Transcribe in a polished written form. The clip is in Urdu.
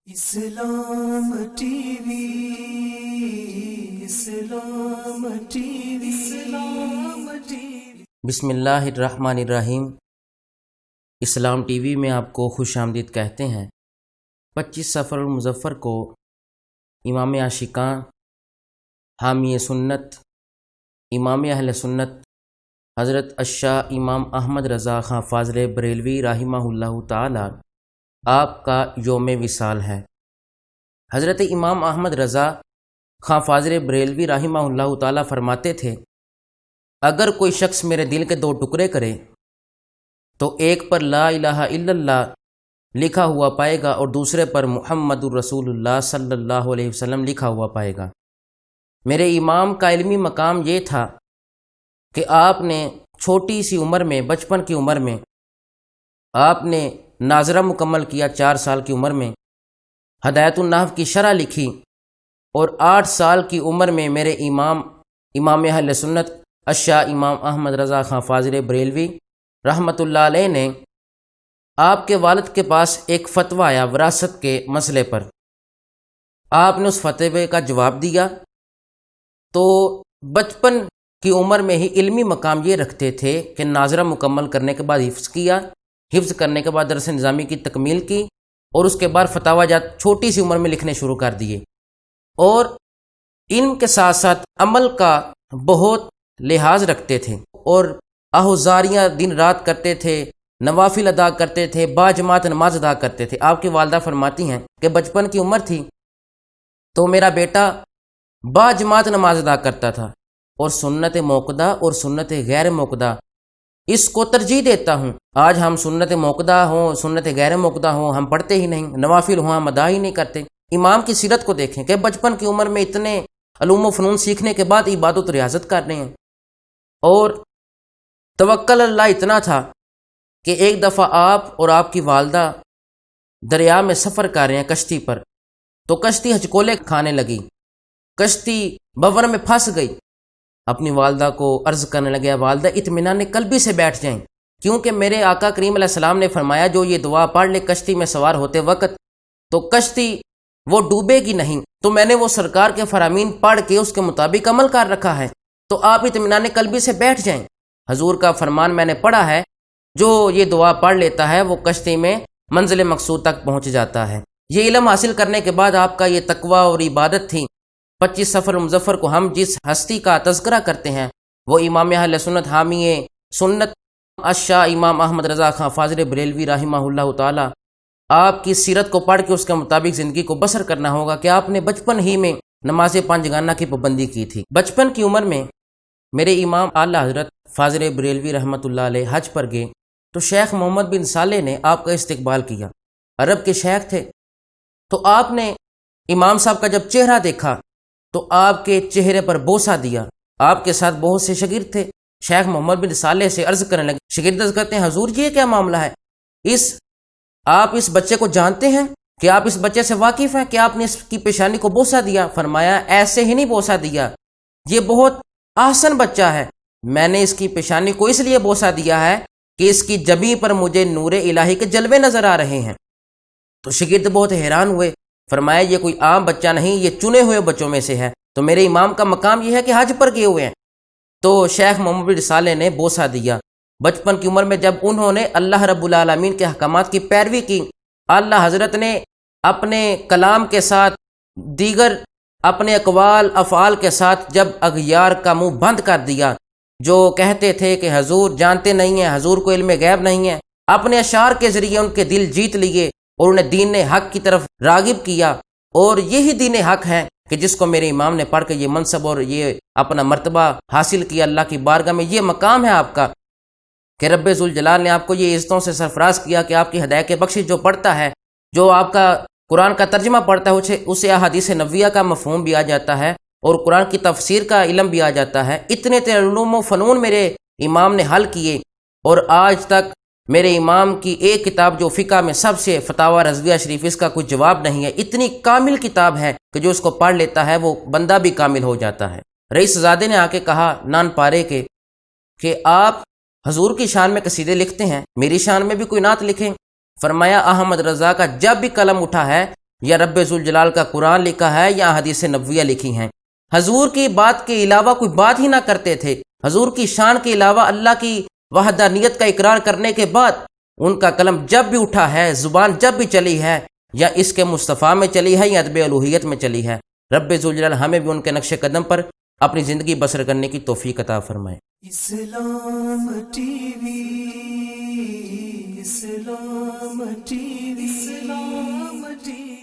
اسلام ٹی وی، اسلام ٹی وی، اسلام ٹی وی۔ بسم اللہ الرحمن الرحیم۔ اسلام ٹی وی میں آپ کو خوش آمدید کہتے ہیں۔ 25 صفر المظفر کو امام عاشقاں، حامی سنت، امام اہل سنت حضرت الشاہ امام احمد رضا خان فاضل بریلوی رحمہ اللہ تعالی آپ کا یوم وصال ہے۔ حضرت امام احمد رضا خان فاضل بریلوی رحمہ اللہ تعالی فرماتے تھے، اگر کوئی شخص میرے دل کے 2 ٹکڑے کرے تو ایک پر لا الہ الا اللہ لکھا ہوا پائے گا اور دوسرے پر محمد الرسول اللہ صلی اللہ علیہ وسلم لکھا ہوا پائے گا۔ میرے امام کا علمی مقام یہ تھا کہ آپ نے چھوٹی سی عمر میں، بچپن کی عمر میں آپ نے ناظرہ مکمل کیا، 4 سال کی عمر میں ہدایت النحو کی شرح لکھی، اور 8 سال کی عمر میں میرے امام اہل سنت الشاہ امام احمد رضا خان فاضل بریلوی رحمۃ اللہ علیہ نے آپ کے والد کے پاس ایک فتویٰ آیا وراثت کے مسئلے پر۔ آپ نے اس فتوے کا جواب دیا۔ تو بچپن کی عمر میں ہی علمی مقام یہ رکھتے تھے کہ ناظرہ مکمل کرنے کے بعد حفظ کیا، حفظ کرنے کے بعد درس نظامی کی تکمیل کی، اور اس کے بعد فتاوی جات چھوٹی سی عمر میں لکھنے شروع کر دیے، اور علم کے ساتھ ساتھ عمل کا بہت لحاظ رکھتے تھے، اور احوزاریاں دن رات کرتے تھے، نوافل ادا کرتے تھے، با جماعت نماز ادا کرتے تھے۔ آپ کی والدہ فرماتی ہیں کہ بچپن کی عمر تھی تو میرا بیٹا با جماعت نماز ادا کرتا تھا، اور سنت موقدہ اور سنت غیر موقدہ اس کو ترجیح دیتا ہوں۔ آج ہم سنت موقدہ ہوں، سنت غیر موقدہ ہوں، ہم پڑھتے ہی نہیں، نوافل ہوں ہم ادا ہی نہیں کرتے۔ امام کی سیرت کو دیکھیں کہ بچپن کی عمر میں اتنے علوم و فنون سیکھنے کے بعد عبادت و ریاضت کر رہے ہیں، اور توکل اللہ اتنا تھا کہ ایک دفعہ آپ اور آپ کی والدہ دریا میں سفر کر رہے ہیں کشتی پر، تو کشتی ہچکولے کھانے لگی، کشتی بور میں پھنس گئی۔ اپنی والدہ کو عرض کرنے لگے، والدہ اطمینان قلبی سے بیٹھ جائیں، کیونکہ میرے آقا کریم علیہ السلام نے فرمایا جو یہ دعا پڑھ لے کشتی میں سوار ہوتے وقت تو کشتی وہ ڈوبے گی نہیں، تو میں نے وہ سرکار کے فرامین پڑھ کے اس کے مطابق عمل کر رکھا ہے، تو آپ اطمینان قلبی سے بیٹھ جائیں۔ حضور کا فرمان میں نے پڑھا ہے، جو یہ دعا پڑھ لیتا ہے وہ کشتی میں منزل مقصود تک پہنچ جاتا ہے۔ یہ علم حاصل کرنے کے بعد آپ کا یہ تقوی اور عبادت تھی۔ 25 صفر مظفر کو ہم جس ہستی کا تذکرہ کرتے ہیں وہ امام اہل سنت، حامی سنت الشاہ امام احمد رضا خان فاضل بریلوی رحمہ اللہ تعالی۔ آپ کی سیرت کو پڑھ کے اس کے مطابق زندگی کو بسر کرنا ہوگا کہ آپ نے بچپن ہی میں نماز 5 گانہ کی پابندی کی تھی۔ بچپن کی عمر میں میرے امام اعلیٰ حضرت فاضل بریلوی رحمۃ اللہ علیہ حج پر گئے تو شیخ محمد بن صالح نے آپ کا استقبال کیا۔ عرب کے شیخ تھے، تو آپ نے امام صاحب کا جب چہرہ دیکھا تو آپ کے چہرے پر بوسہ دیا۔ آپ کے ساتھ بہت سے شاگرد تھے، شیخ محمد بن صالح سے عرض کرنے لگے، شاگرد عرض کرتے ہیں حضور یہ کیا معاملہ ہے، آپ اس بچے کو جانتے ہیں کہ آپ اس بچے سے واقف ہیں کہ آپ نے اس کی پیشانی کو بوسہ دیا؟ فرمایا ایسے ہی نہیں بوسہ دیا، یہ بہت احسن بچہ ہے، میں نے اس کی پیشانی کو اس لیے بوسہ دیا ہے کہ اس کی جبیں پر مجھے نور الہی کے جلوے نظر آ رہے ہیں۔ تو شاگرد بہت حیران ہوئے، فرمایا یہ کوئی عام بچہ نہیں، یہ چنے ہوئے بچوں میں سے ہے، تو میرے امام کا مقام یہ ہے کہ حج پر گئے ہوئے ہیں۔ تو شیخ محمد بن صالح نے بوسہ دیا۔ بچپن کی عمر میں جب انہوں نے اللہ رب العالمین کے احکامات کی پیروی کی، اللہ حضرت نے اپنے کلام کے ساتھ، دیگر اپنے اقوال افعال کے ساتھ جب اغیار کا منہ بند کر دیا، جو کہتے تھے کہ حضور جانتے نہیں ہیں، حضور کو علم غیب نہیں ہے، اپنے اشعار کے ذریعے ان کے دل جیت لیے اور انہیں دین حق کی طرف راغب کیا، اور یہی دین حق ہے کہ جس کو میرے امام نے پڑھ کے یہ منصب اور یہ اپنا مرتبہ حاصل کیا اللہ کی بارگاہ میں۔ یہ مقام ہے آپ کا کہ رب ذوالجلال نے آپ کو یہ عزتوں سے سرفراز کیا کہ آپ کی ہدایت کے بخشش جو پڑھتا ہے، جو آپ کا قرآن کا ترجمہ پڑھتا ہے، اسے احادیث نبویہ کا مفہوم بھی آ جاتا ہے اور قرآن کی تفسیر کا علم بھی آ جاتا ہے۔ اتنے علوم و فنون میرے امام نے حل کیے، اور آج تک میرے امام کی ایک کتاب جو فقہ میں سب سے فتاوی رضویہ شریف، اس کا کوئی جواب نہیں ہے۔ اتنی کامل کتاب ہے کہ جو اس کو پڑھ لیتا ہے وہ بندہ بھی کامل ہو جاتا ہے۔ رئیس زادے نے آ کے کہا نان پارے کے کہ آپ حضور کی شان میں قصیدے لکھتے ہیں، میری شان میں بھی کوئی نعت لکھیں۔ فرمایا احمد رضا کا جب بھی قلم اٹھا ہے یا رب ذوالجلال کا قرآن لکھا ہے یا حدیث نبویہ لکھی ہیں۔ حضور کی بات کے علاوہ کوئی بات ہی نہ کرتے تھے۔ حضور کی شان کے علاوہ اللہ کی وحدانیت کا اقرار کرنے کے بعد ان کا قلم جب بھی اٹھا ہے، زبان جب بھی چلی ہے، یا اس کے مصطفیٰ میں چلی ہے یا ادب الوہیت میں چلی ہے، رب ذوالجلال ہمیں بھی ان کے نقش قدم پر اپنی زندگی بسر کرنے کی توفیق عطا فرمائے۔ اسلام ٹی وی، اسلام ٹی وی، اسلام ٹی وی۔